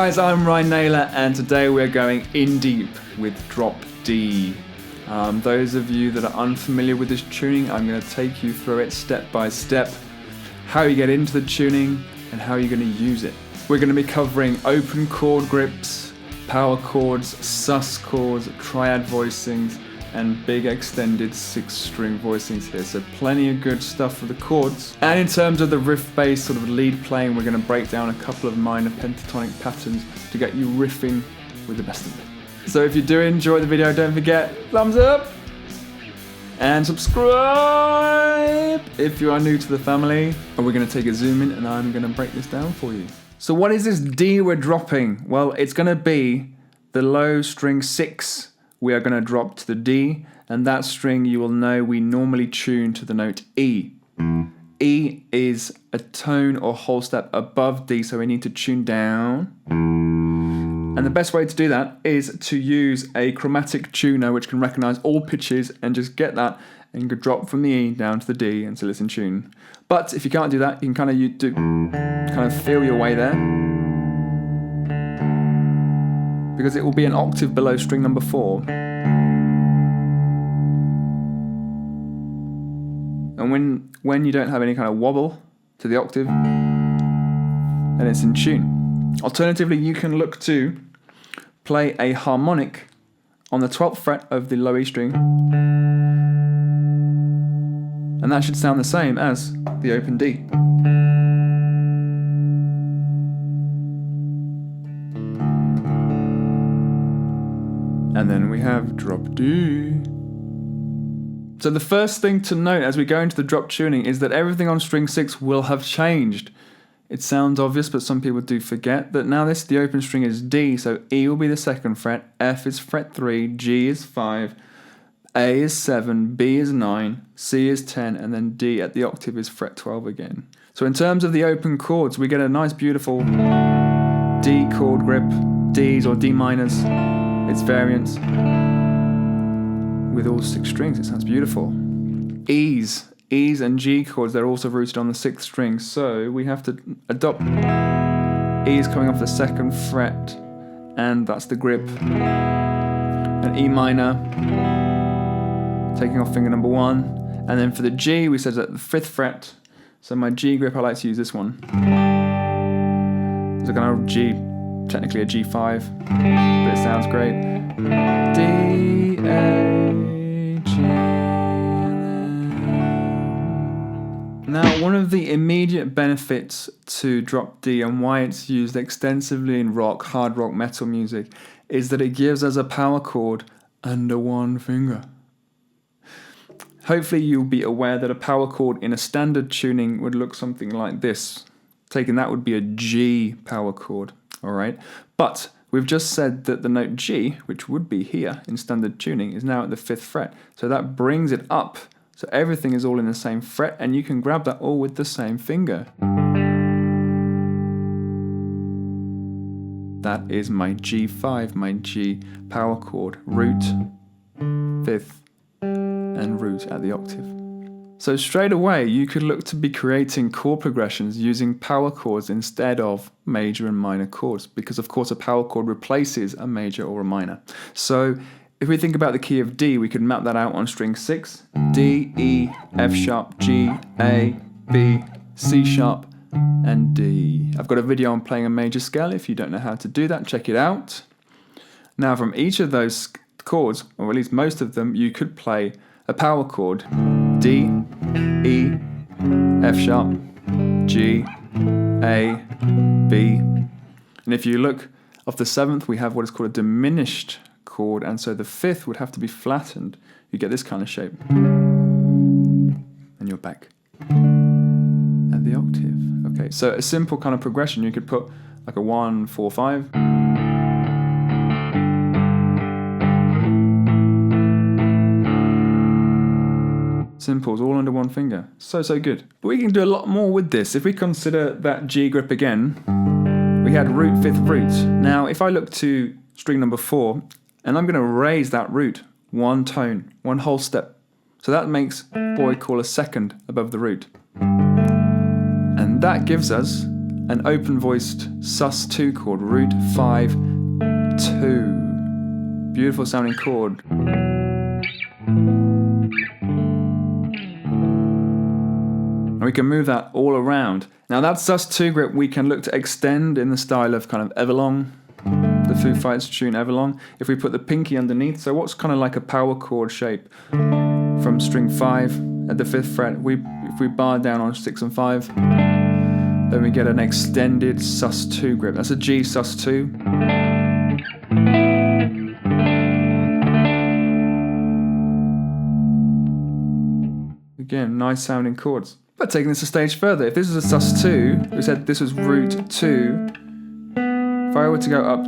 guys, I'm Ryan Naylor and today we're going in deep with drop D. Those of you that are unfamiliar with this tuning, I'm going to take you through it step by step, how you get into the tuning and how you're going to use it. We're going to be covering open chord grips, power chords, sus chords, triad voicings, and big extended 6-string voicings here. So plenty of good stuff for the chords. And in terms of the riff-based sort of lead playing, we're going to break down a couple of minor pentatonic patterns to get you riffing with the best of them. So if you do enjoy the video, don't forget, thumbs up and subscribe if you are new to the family. And we're going to take a zoom in and I'm going to break this down for you. So what is this D we're dropping? Well, it's going to be the low string 6. We are going to drop to the D, and that string you will know we normally tune to the note E. E is a tone or whole step above D, so we need to tune down. And the best way to do that is to use a chromatic tuner which can recognize all pitches and just get that and you can drop from the E down to the D until it's in tune. But if you can't do that, you can kind of feel your way there, because it will be an octave below string number 4. And when you don't have any kind of wobble to the octave, then it's in tune. Alternatively, you can look to play a harmonic on the 12th fret of the low E string, and that should sound the same as the open D. And then we have drop D. So the first thing to note as we go into the drop tuning is that everything on string 6 will have changed. It sounds obvious, but some people do forget that now the open string is D, so E will be the 2nd fret, F is fret 3, G is 5, A is 7, B is 9, C is 10, and then D at the octave is fret 12 again. So in terms of the open chords, we get a nice beautiful D chord grip, Ds or D minors, its variants, with all 6 strings. It sounds beautiful. E's and G chords, they're also rooted on the 6th string, so we have to adopt E's coming off the 2nd fret, and that's the grip. And E minor, taking off finger number 1, and then for the G, we said at the 5th fret, so my G grip, I like to use this one. It's a kind of G, technically a G5, but it sounds great. D, A, G. Now, one of the immediate benefits to drop D and why it's used extensively in rock, hard rock, metal music is that it gives us a power chord under one finger. Hopefully you'll be aware that a power chord in a standard tuning would look something like this. Taken that would be a G power chord, all right? But we've just said that the note G, which would be here in standard tuning, is now at the 5th fret. So that brings it up. So everything is all in the same fret, and you can grab that all with the same finger. That is my G5, my G power chord, root, 5th, and root at the octave. So straight away, you could look to be creating chord progressions using power chords instead of major and minor chords, because of course a power chord replaces a major or a minor. So if we think about the key of D, we could map that out on string 6, D, E, F sharp, G, A, B, C sharp, and D. I've got a video on playing a major scale. If you don't know how to do that, check it out. Now from each of those chords, or at least most of them, you could play a power chord, D, E, F sharp, G, A, B. And if you look off the 7th, we have what is called a diminished chord, and so the 5th would have to be flattened. You get this kind of shape. And you're back at the octave. Okay, so a simple kind of progression, you could put like a 1, 4, 5. Simples all under one finger. So good. But we can do a lot more with this. If we consider that G grip again, we had root, 5th root. Now if I look to string number 4, and I'm going to raise that root one tone, one whole step. So that makes what we call a 2nd above the root. And that gives us an open voiced sus2 chord, root 5, 2. Beautiful sounding chord. And we can move that all around. Now that sus2 grip we can look to extend in the style of kind of Everlong, the Foo Fighters tune Everlong. If we put the pinky underneath, so what's kind of like a power chord shape from string 5 at the 5th fret, if we bar down on 6 and 5, then we get an extended sus2 grip. That's a G sus2. Again, nice sounding chords. But taking this a stage further, if this is a sus2, we said this was root 2. If I were to go up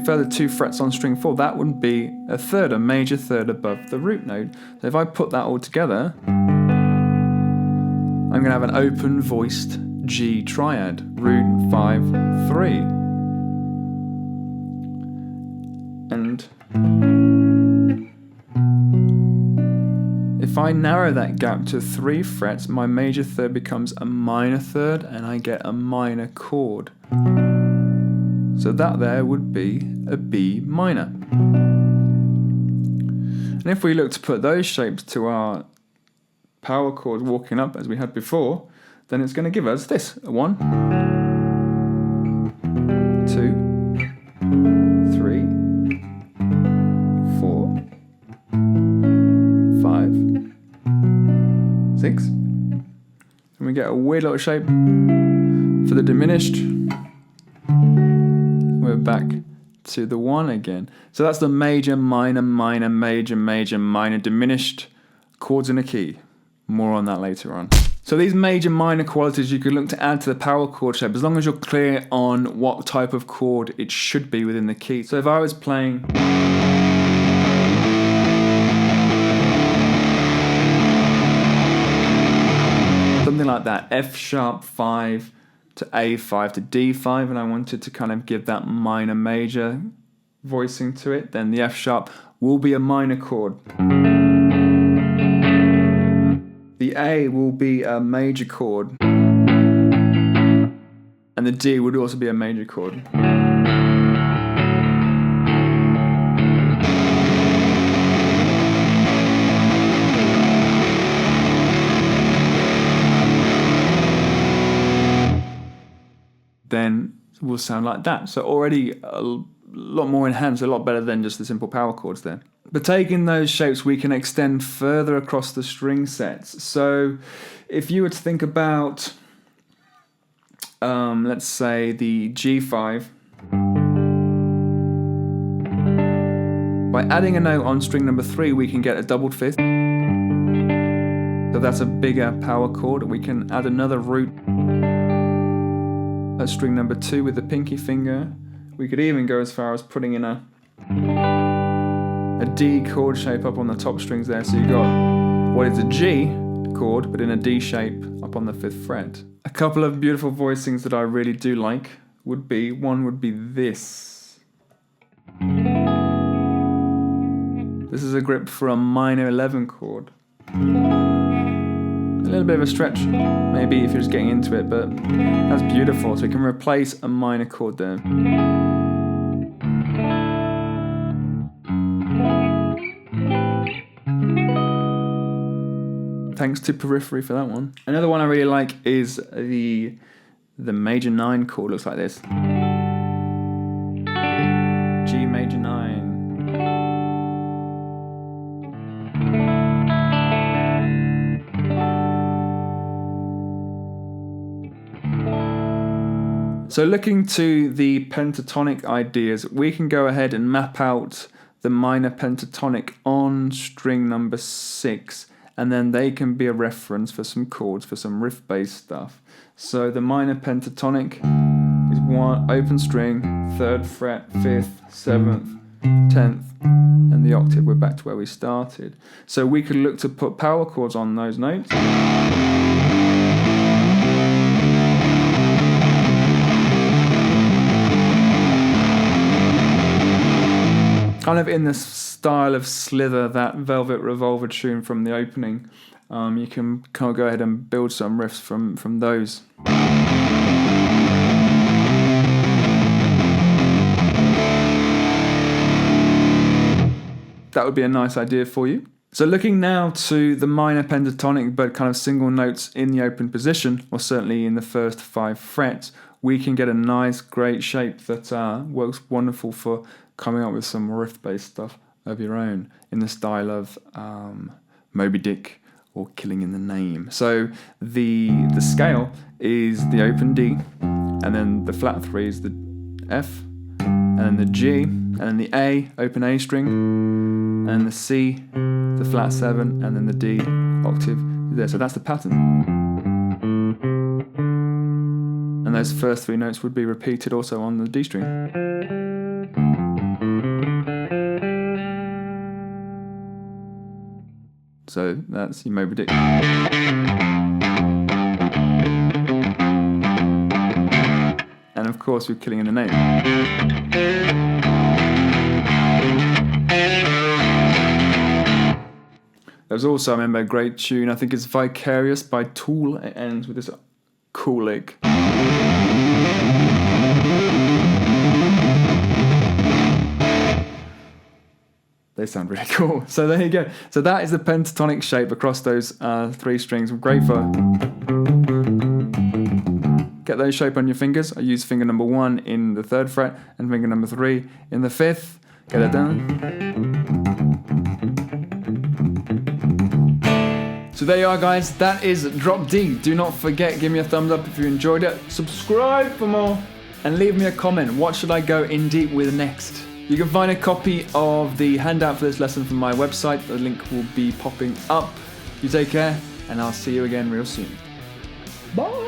further 2 frets on string 4, that would be a third, a major third above the root note. So if I put that all together, I'm going to have an open voiced G triad, root 5, 3. And if I narrow that gap to 3 frets, my major third becomes a minor third and I get a minor chord. So that there would be a B minor. And if we look to put those shapes to our power chords walking up as we had before, then it's going to give us this: a 1, 2, 3, 4, 5, 6. And we get a weird little shape for the diminished. We're back to the 1 again. So that's the major, minor, minor, major, major, minor, diminished chords in a key. More on that later on. So these major, minor qualities you can look to add to the power chord shape as long as you're clear on what type of chord it should be within the key. So if I was playing something like that, F sharp 5 to A5 to D5, and I wanted to kind of give that minor major voicing to it, then the F sharp will be a minor chord. The A will be a major chord, and the D would also be a major chord. Then will sound like that. So already a lot more enhanced, a lot better than just the simple power chords there. But taking those shapes, we can extend further across the string sets. So if you were to think about, let's say the G5, by adding a note on string number 3, we can get a doubled 5th. So that's a bigger power chord. We can add another root at string number 2 with the pinky finger. We could even go as far as putting in a D chord shape up on the top strings there. So you got what is a G chord, but in a D shape up on the 5th fret. A couple of beautiful voicings that I really do like would be this. This is a grip for a minor 11 chord. A little bit of a stretch, maybe if you're just getting into it, but that's beautiful. So we can replace a minor chord there. Thanks to Periphery for that one. Another one I really like is the major 9 chord. Looks like this. G major 9. So looking to the pentatonic ideas, we can go ahead and map out the minor pentatonic on string number 6, and then they can be a reference for some chords, for some riff-based stuff. So the minor pentatonic is 1 open string, 3rd fret, 5th, 7th, 10th, and the octave. We're back to where we started. So we could look to put power chords on those notes. Kind of in the style of Slither, that Velvet Revolver tune from the opening. You can kind of go ahead and build some riffs from those. that would be a nice idea for you. So looking now to the minor pentatonic but kind of single notes in the open position, or certainly in the first 5 frets, we can get a nice great shape that works wonderful for coming up with some riff-based stuff of your own in the style of Moby Dick or Killing in the Name. So the scale is the open D, and then the flat 3 is the F, and then the G, and then the A, open A string, and the C, the flat 7, and then the D octave there. So that's the pattern. And those first 3 notes would be repeated also on the D string. So that's your Moby Dick. And of course we're Killing in the Name. There's also, I remember, a great tune, I think it's Vicarious by Tool. It ends with this cool lick. They sound really cool. So there you go. So that is the pentatonic shape across those 3 strings. Great for... Get those shape on your fingers. I use finger number 1 in the 3rd fret and finger number 3 in the 5th. Get it down. So there you are, guys. That is Drop D. Do not forget, give me a thumbs up if you enjoyed it. Subscribe for more and leave me a comment. What should I go in deep with next? You can find a copy of the handout for this lesson from my website. The link will be popping up. You take care, and I'll see you again real soon. Bye!